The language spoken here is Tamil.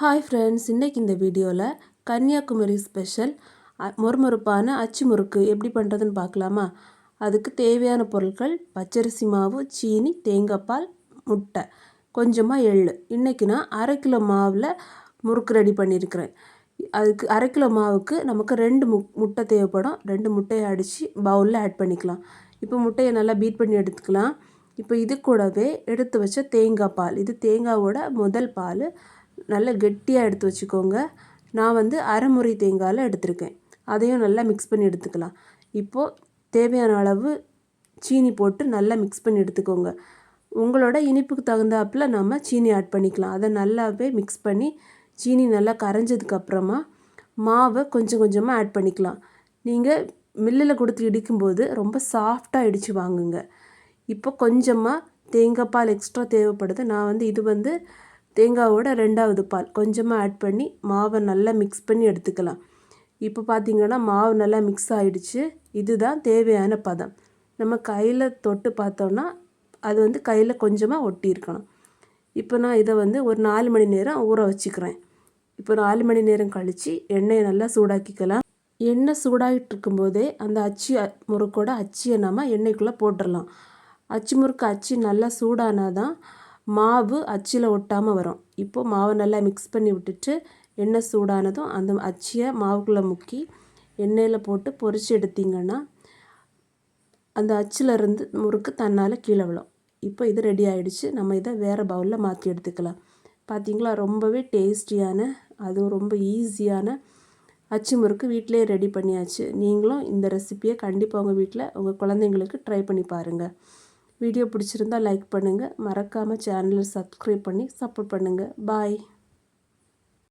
ஹாய் ஃப்ரெண்ட்ஸ், இன்றைக்கி இந்த வீடியோவில் கன்னியாகுமரி ஸ்பெஷல் மொறுமொறுப்பான அச்சு முறுக்கு எப்படி பண்ணுறதுன்னு பார்க்கலாமா. அதுக்கு தேவையான பொருட்கள் பச்சரிசி மாவு, சீனி, தேங்காய் பால், முட்டை, கொஞ்சமாக எள். இன்றைக்கி நான் 1/2 கிலோ மாவில் முறுக்கு ரெடி பண்ணியிருக்கிறேன். அதுக்கு 1/2 கிலோ மாவுக்கு நமக்கு 2 முட்டை தேவைப்படும். 2 முட்டையை அடித்து பவுலில் ஆட் பண்ணிக்கலாம். இப்போ முட்டையை நல்லா பீட் பண்ணி எடுத்துக்கலாம். இப்போ இது கூடவே எடுத்து வச்ச தேங்காய் பால், இது தேங்காவோட முதல் பால், நல்லா கெட்டியாக எடுத்து வச்சுக்கோங்க. நான் அரை முறை தேங்காயில் எடுத்திருக்கேன். அதையும் நல்லா மிக்ஸ் பண்ணி எடுத்துக்கலாம். இப்போது தேவையான அளவு சீனி போட்டு நல்லா மிக்ஸ் பண்ணி எடுத்துக்கோங்க. உங்களோட இனிப்புக்கு தகுந்தாப்பில் நம்ம சீனி ஆட் பண்ணிக்கலாம். அதை நல்லாவே மிக்ஸ் பண்ணி சீனி நல்லா கரைஞ்சதுக்கப்புறமா மாவை கொஞ்சம் கொஞ்சமாக ஆட் பண்ணிக்கலாம். நீங்கள் மில்லில் கொடுத்து இடிக்கும்போது ரொம்ப சாஃப்டாக இடித்து வாங்குங்க. இப்போ கொஞ்சமாக தேங்காய் பால் எக்ஸ்ட்ரா தேவைப்படுது. நான் இது தேங்காவோட 2வது பால் கொஞ்சமாக ஆட் பண்ணி மாவை நல்லா மிக்ஸ் பண்ணி எடுத்துக்கலாம். இப்போ பார்த்திங்கன்னா மாவு நல்லா மிக்ஸ் ஆகிடுச்சு. இதுதான் தேவையான பதம். நம்ம கையில் தொட்டு பார்த்தோன்னா அது கையில் கொஞ்சமாக ஒட்டியிருக்கணும். இப்போ நான் இதை ஒரு 4 மணி நேரம் ஊற வச்சுக்கிறேன். இப்போ 4 மணி நேரம் கழித்து எண்ணெயை நல்லா சூடாக்கிக்கலாம். எண்ணெய் சூடாகிட்டு இருக்கும்போதே அந்த அச்சு முறுக்கோட அச்சியை நம்ம எண்ணெய்க்குள்ளே போட்டுடலாம். அச்சு முறுக்கு அச்சு நல்லா சூடானால் தான் மாவு அச்சில் ஒட்டாமல் வரும். இப்போது மாவை நல்லா மிக்ஸ் பண்ணி விட்டுட்டு எண்ணெய் சூடானதும் அந்த அச்சியை மாவுக்குள்ளே முக்கி எண்ணெயில் போட்டு பொரித்து எடுத்திங்கன்னா அந்த அச்சில் இருந்து முறுக்கு தன்னால் கீழே விழும். இப்போ இது ரெடி ஆகிடுச்சு. நம்ம இதை வேறு பவுலில் மாற்றி எடுத்துக்கலாம். பார்த்திங்களா, ரொம்பவே டேஸ்டியான, அதுவும் ரொம்ப ஈஸியான அச்சு முறுக்கு வீட்டிலே ரெடி பண்ணியாச்சு. நீங்களும் இந்த ரெசிப்பியை கண்டிப்பாக உங்கள் வீட்டில் உங்கள் குழந்தைங்களுக்கு ட்ரை பண்ணி பாருங்கள். வீடியோ பிடிச்சிருந்தால் லைக் பண்ணுங்கள். மறக்காமல் சேனலை சப்ஸ்கிரைப் பண்ணி சப்போர்ட் பண்ணுங்கள். பாய்.